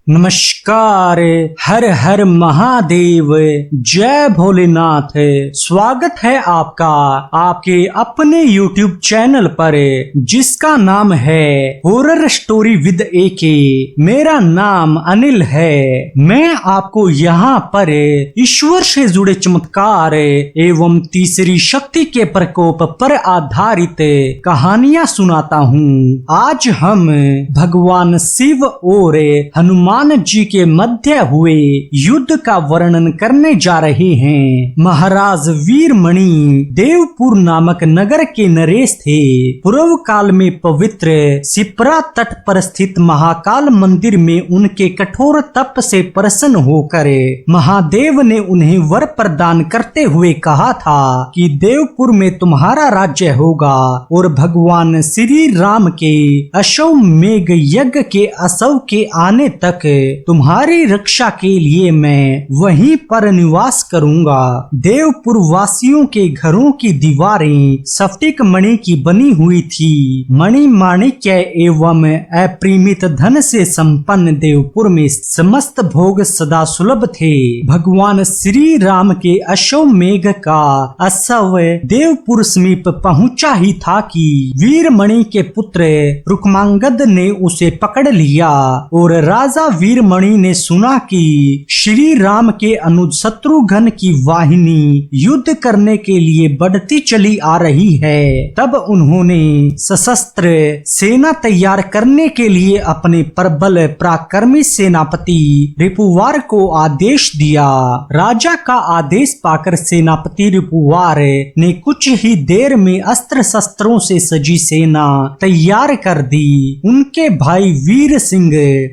नमस्कार। हर हर महादेव, जय भोलेनाथ। स्वागत है आपका आपके अपने YouTube चैनल पर जिसका नाम है हॉरर स्टोरी विद एके। मेरा नाम अनिल है। मैं आपको यहाँ पर ईश्वर से जुड़े चमत्कार एवं तीसरी शक्ति के प्रकोप पर आधारित कहानियाँ सुनाता हूँ। आज हम भगवान शिव और हनुमान जी के मध्य हुए युद्ध का वर्णन करने जा रहे हैं। महाराज वीरमणि देवपुर नामक नगर के नरेश थे। पूर्व काल में पवित्र शिप्रा तट पर स्थित महाकाल मंदिर में उनके कठोर तप से प्रसन्न होकर महादेव ने उन्हें वर प्रदान करते हुए कहा था कि देवपुर में तुम्हारा राज्य होगा और भगवान श्री राम के अश्वमेघ यज्ञ के असव के आने तक तुम्हारी रक्षा के लिए मैं वहीं पर निवास करूंगा। देवपुर वासियों के घरों की दीवारें स्फटिक मणि की बनी हुई थी। मणि माणिक्य एवं अपरिमित धन से संपन्न देवपुर में समस्त भोग सदा सुलभ थे। भगवान श्री राम के अश्वमेघ का असव देवपुर समीप पहुंचा ही था कि वीरमणि के पुत्र रुक्मांगद ने उसे पकड़ लिया और राजा वीरमणि ने सुना कि श्री राम के अनुज शत्रुघ्न की वाहिनी युद्ध करने के लिए बढ़ती चली आ रही है। तब उन्होंने सशस्त्र सेना तैयार करने के लिए अपने प्रबल पराक्रमी सेनापति रिपुवार को आदेश दिया। राजा का आदेश पाकर सेनापति रिपुवार ने कुछ ही देर में अस्त्र शस्त्रों से सजी सेना तैयार कर दी। उनके भाई वीर सिंह,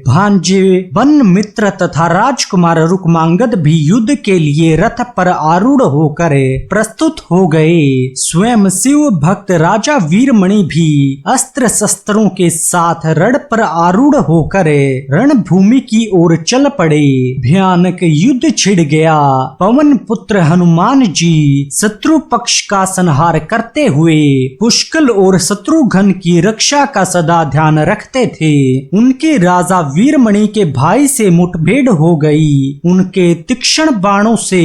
भांजे वन मित्र तथा राजकुमार रुक्मांगद भी युद्ध के लिए रथ पर आरूढ़ होकर प्रस्तुत हो गए। स्वयं शिव भक्त राजा वीरमणि भी अस्त्र शस्त्रों के साथ रण पर आरूढ़ होकर रणभूमि की ओर चल पड़े। भयानक युद्ध छिड़ गया। पवन पुत्र हनुमान जी शत्रु पक्ष का संहार करते हुए पुष्कल और शत्रुघ्न की रक्षा का सदा ध्यान रखते थे। उनके राजा वीरमणि के भाई से मुठभेड़ हो गई। उनके तीक्ष्ण बाणों से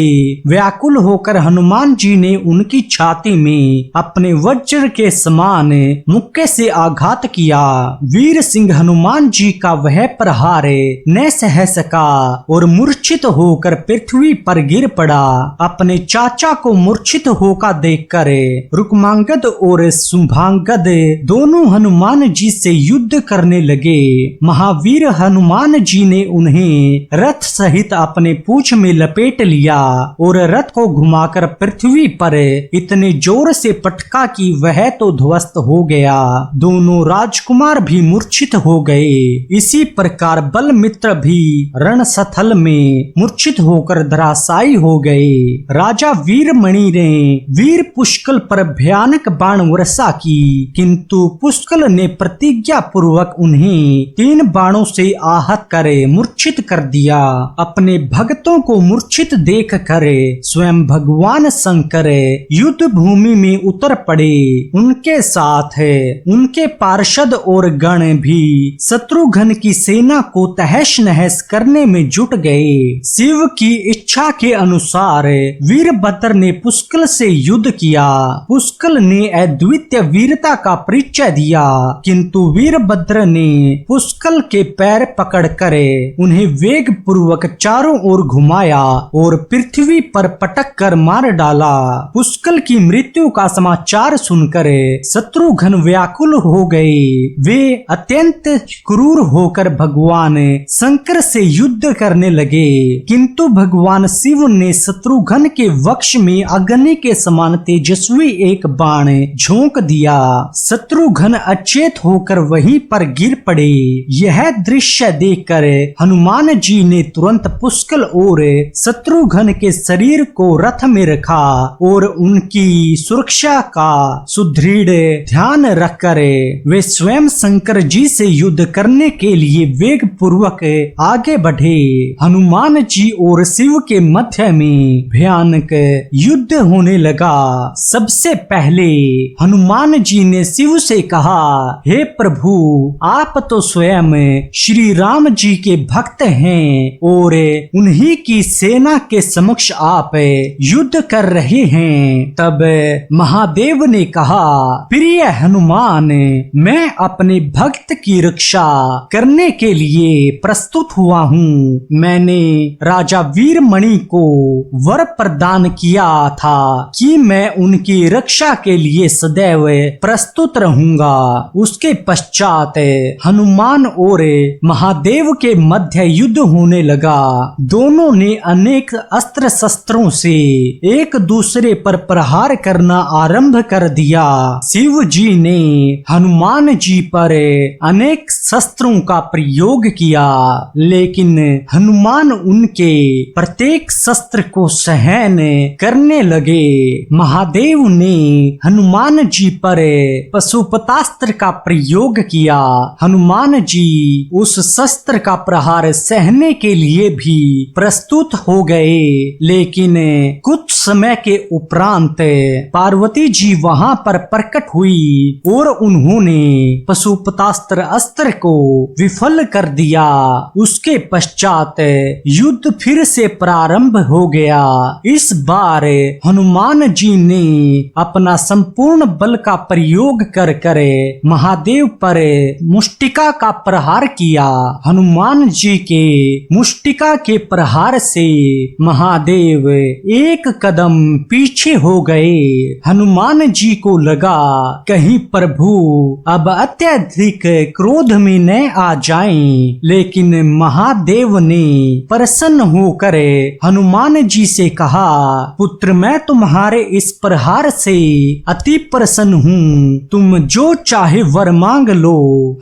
व्याकुल होकर हनुमान जी ने उनकी छाती में अपने वज्र के समान मुक्के से आघात किया। वीर सिंह हनुमान जी का वह प्रहार न सह सका और मूर्छित होकर पृथ्वी पर गिर पड़ा। अपने चाचा को मूर्छित होकर देखकर रुक्मांगद और शुभांगद दोनों हनुमान जी से युद्ध करने लगे। महावीर हनुमान जी ने उन्हें रथ सहित अपने पूंछ में लपेट लिया और रथ को घुमाकर पृथ्वी पर इतने जोर से पटका कि वह तो ध्वस्त हो गया। दोनों राजकुमार भी मूर्छित हो गए। इसी प्रकार बलमित्र भी रणस्थल में मूर्छित होकर धराशायी हो गए। राजा वीरमणि ने वीर पुष्कल पर भयानक बाण वर्षा की, किंतु पुष्कल ने प्रतिज्ञा पूर्वक उन्हें 3 बाणों से आहत करे मूर्छित कर दिया। अपने भक्तों को मूर्छित देख कर स्वयं भगवान शंकर युद्ध भूमि में उतर पड़े। उनके साथ उनके पार्षद और गण भी शत्रुघ्न की सेना को तहस नहस करने में जुट गए। शिव की इच्छा के अनुसार वीरभद्र ने पुष्कल से युद्ध किया। पुष्कल ने अद्वितीय वीरता का परिचय दिया, किंतु वीरभद्र ने पुष्कल के पैर पकड़कर उन्हें वेग पूर्वक चारों ओर घुमाया और पृथ्वी पर पटक कर मार डाला। पुष्कल की मृत्यु का समाचार सुनकर शत्रुघ्न व्याकुल हो गए। वे अत्यंत क्रूर होकर भगवान शंकर से युद्ध करने लगे, किंतु भगवान शिव ने शत्रुघ्न के वक्ष में अग्नि के समान तेजस्वी एक बाण झोंक दिया। शत्रुघ्न अचेत होकर वहीं पर गिर पड़े। यह दृश्य देखकर हनुमान जी ने तुरंत पुष्कल और शत्रुघ्न के शरीर को रथ में रखा और उनकी सुरक्षा का सुदृढ़ ध्यान रखकर वे स्वयं शंकर जी से युद्ध करने के लिए वेग पूर्वक आगे बढ़े। हनुमान जी और शिव के मध्य में भयानक युद्ध होने लगा। सबसे पहले हनुमान जी ने शिव से कहा, हे प्रभु, आप तो स्वयं श्री राम जी के भक्त हैं और उन्हीं की सेना के समक्ष आप युद्ध कर रहे हैं। तब महादेव ने कहा, प्रिय हनुमान, मैं अपने भक्त की रक्षा करने के लिए प्रस्तुत हुआ हूँ। मैंने राजा वीरमणि को वर प्रदान किया था कि मैं उनकी रक्षा के लिए सदैव प्रस्तुत रहूंगा। उसके पश्चात हनुमान और महादेव के मध्य युद्ध होने लगा। दोनों ने अनेक अस्त्र शस्त्रों से एक दूसरे पर प्रहार करना आरंभ कर दिया। शिव जी ने हनुमान जी पर अनेक शस्त्रों का प्रयोग किया, लेकिन हनुमान उनके प्रत्येक शस्त्र को सहन करने लगे। महादेव ने हनुमान जी पर पशुपतास्त्र का प्रयोग किया। हनुमान जी उस शस्त्र का प्रहार सहने के लिए भी प्रस्तुत हो गए, लेकिन कुछ समय के उपरांत पार्वती जी वहां पर प्रकट हुई और उन्होंने पशुपतास्त्र अस्त्र को विफल कर दिया। उसके पश्चात युद्ध फिर से प्रारंभ हो गया। इस बार हनुमान जी ने अपना संपूर्ण बल का प्रयोग कर महादेव पर मुष्टिका का प्रहार किया। हनुमान जी के मुष्टिका के प्रहार से महादेव एक कदम पीछे हो गए। हनुमान जी को लगा कहीं प्रभु अब अत्यधिक क्रोध में न आ जाएं, लेकिन महादेव ने प्रसन्न होकर हनुमान जी से कहा, पुत्र मैं तुम्हारे इस प्रहार से अति प्रसन्न हूँ, तुम जो चाहे वर मांग लो।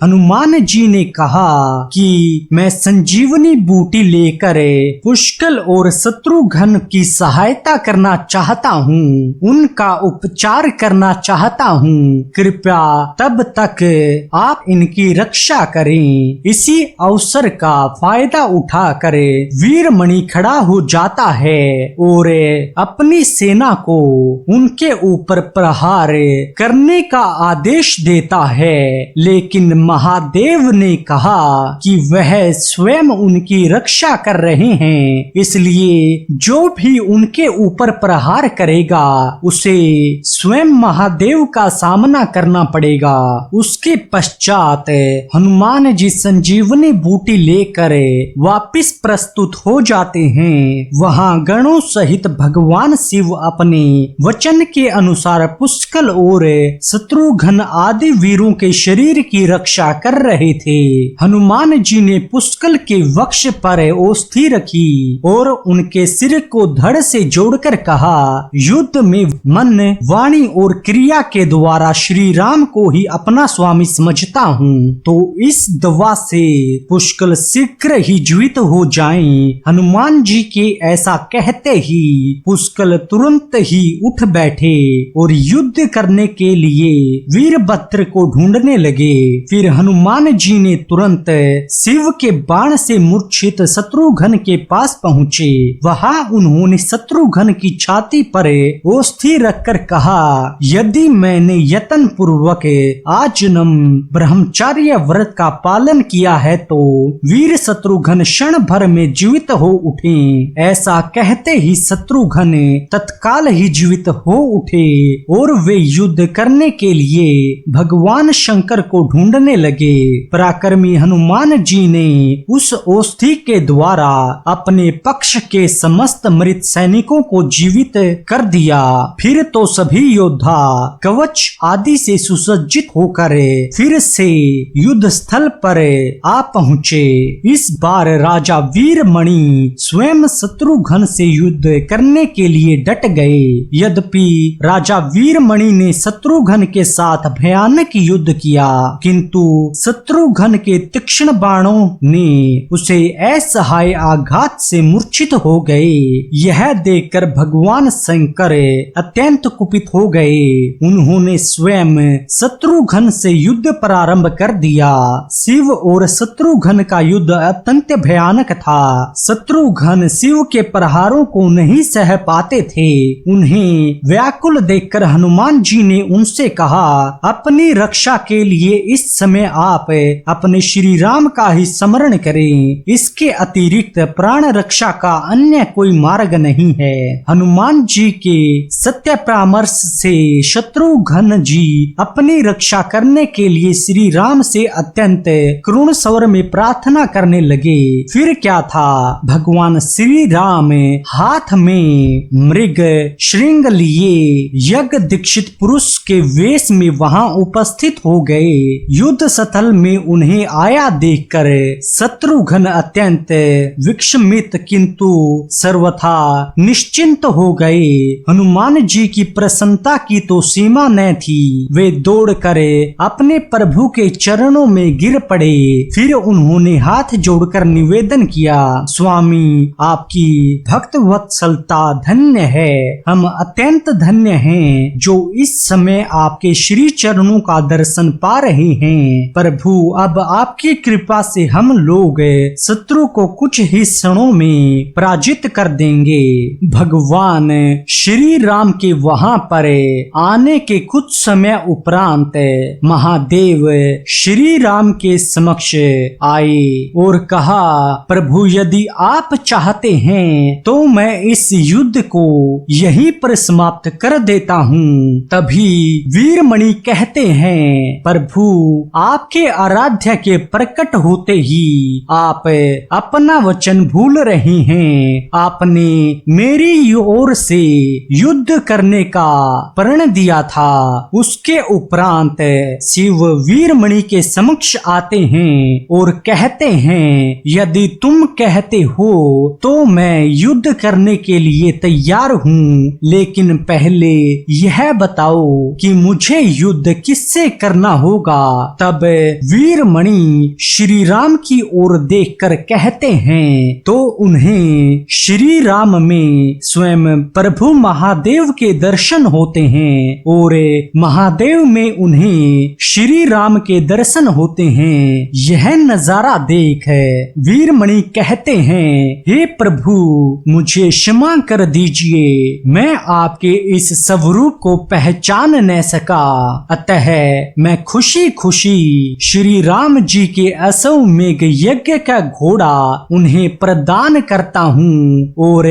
हनुमान जी ने कहा कि मैं संजीवनी बूटी लेकर पुष्कल और शत्रुघ्न की सहायता करना चाहता हूँ, उनका उपचार करना चाहता हूँ। कृपया तब तक आप इनकी रक्षा करें। इसी अवसर का फायदा उठाकर वीरमणि खड़ा हो जाता है और अपनी सेना को उनके ऊपर प्रहार करने का आदेश देता है, लेकिन महादेव ने कहा कि वह स्वयं उनकी रक्षा कर रहे हैं, इसलिए जो भी उनके ऊपर प्रहार करेगा उसे स्वयं महादेव का सामना करना पड़ेगा। उसके पश्चात हनुमान जी संजीवनी बूटी लेकर वापिस प्रस्तुत हो जाते हैं। वहां गणों सहित भगवान शिव अपने वचन के अनुसार पुष्कल और शत्रुघ्न आदि वीरों के शरीर की रक्षा कर रहे थे। हनुमान जी ने पुष्कल के वक्ष पर औषधि रखी और उनके सिर को धड़ से जोड़कर कहा, युद्ध में मन, वाणी और क्रिया के द्वारा श्री राम को ही अपना स्वामी समझता हूँ, तो इस दवा से पुष्कल शीघ्र ही जीवित हो जाएं। हनुमान जी के ऐसा कहते ही पुष्कल तुरंत ही उठ बैठे और युद्ध करने के लिए वीरभद्र को ढूंढने लगे। फिर हनुमान जी ने तुरंत शिव के बाण से मूर्छित शत्रुघ्न के पास पहुँचे। वहां उन्होंने शत्रुघ्न की छाती पर औषधि रखकर कहा, यदि मैंने यत्न पूर्वक आजन्म ब्रह्मचर्य व्रत का पालन किया है तो वीर शत्रुघ्न क्षण भर में जीवित हो उठे। ऐसा कहते ही शत्रुघ्न तत्काल ही जीवित हो उठे और वे युद्ध करने के लिए भगवान शंकर को ढूंढने लगे। पराक्रमी हनुमान जी ने उस औषधि के द्वारा अपने पक्ष के समस्त मृत सैनिकों को जीवित कर दिया। फिर तो सभी योद्धा कवच आदि से सुसज्जित होकर फिर से युद्ध स्थल पर आ पहुँचे। इस बार राजा वीरमणि स्वयं शत्रुघ्न से युद्ध करने के लिए डट गए। यद्यपि राजा वीरमणि ने शत्रुघ्न के साथ भयानक युद्ध किया, किंतु शत्रुघ्न के तीक्ष्ण बाणों ने उसे असहाय आघात से मूर्छित हो गए। यह देखकर भगवान शंकर अत्यंत कुपित हो गए। उन्होंने स्वयं शत्रुघ्न से युद्ध प्रारंभ कर दिया। शिव और शत्रुघ्न का युद्ध अत्यंत भयानक था। शत्रुघ्न शिव के प्रहारों को नहीं सह पाते थे। उन्हें व्याकुल देखकर हनुमान जी ने उनसे कहा, अपनी रक्षा के लिए इस समय आप अपने श्री राम का ही ही स्मरण करें, इसके अतिरिक्त प्राण रक्षा का अन्य कोई मार्ग नहीं है। हनुमान जी के सत्य परामर्श से शत्रुघ्न जी अपनी रक्षा करने के लिए श्री राम से अत्यंत करुण स्वर में प्रार्थना करने लगे। फिर क्या था, भगवान श्री राम हाथ में मृग श्रृंग लिए यज्ञ दीक्षित पुरुष के वेश में वहां उपस्थित हो गए। युद्ध स्थल में उन्हें आया देखकर शत्रुघ्न अत्यंत विस्मित किंतु सर्वथा निश्चिंत हो गए। हनुमान जी की प्रसन्नता की तो सीमा न थी। वे दौड़ कर अपने प्रभु के चरणों में गिर पड़े। फिर उन्होंने हाथ जोड़कर निवेदन किया, स्वामी आपकी भक्त वत्सलता धन्य है। हम अत्यंत धन्य हैं जो इस समय आपके श्री चरणों का दर्शन पा रहे हैं। प्रभु अब आपकी कृपा से हम लोग शत्रु को कुछ ही क्षणों में पराजित कर देंगे। भगवान श्री राम के वहां पर आने के कुछ समय उपरांत महादेव श्री राम के समक्ष आए और कहा, प्रभु यदि आप चाहते हैं तो मैं इस युद्ध को यहीं पर समाप्त कर देता हूँ। तभी वीरमणि कहते हैं, प्रभु आपके आराध्य के प्रकट होते ही आप अपना वचन भूल रहे हैं। आपने मेरी ओर से युद्ध करने का प्रण दिया था। उसके उपरांत शिव वीरमणि के समक्ष आते हैं और कहते हैं, यदि तुम कहते हो तो मैं युद्ध करने के लिए तैयार हूँ, लेकिन पहले यह बताओ कि मुझे युद्ध किससे करना होगा। तब वीरमणि श्री राम की ओर देखकर कहते हैं, तो उन्हें श्री राम में स्वयं प्रभु महादेव के दर्शन होते हैं और महादेव में उन्हें श्री राम के दर्शन होते हैं। यह नजारा देख वीरमणि कहते हैं, हे प्रभु मुझे क्षमा कर दीजिए, मैं आपके इस स्वरूप को पहचान न सका। अतः मैं खुशी खुशी श्री राम जी के अश्वमेघ यज्ञ का घोड़ा उन्हें प्रदान करता हूँ और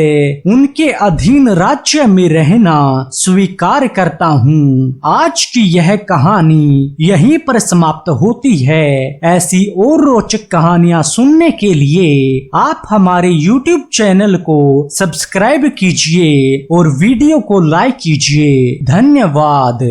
उनके अधीन राज्य में रहना स्वीकार करता हूँ। आज की यह कहानी यहीं पर समाप्त होती है। ऐसी और रोचक कहानियां सुनने के लिए आप हमारे YouTube चैनल को सब्सक्राइब कीजिए और वीडियो को लाइक कीजिए। धन्यवाद।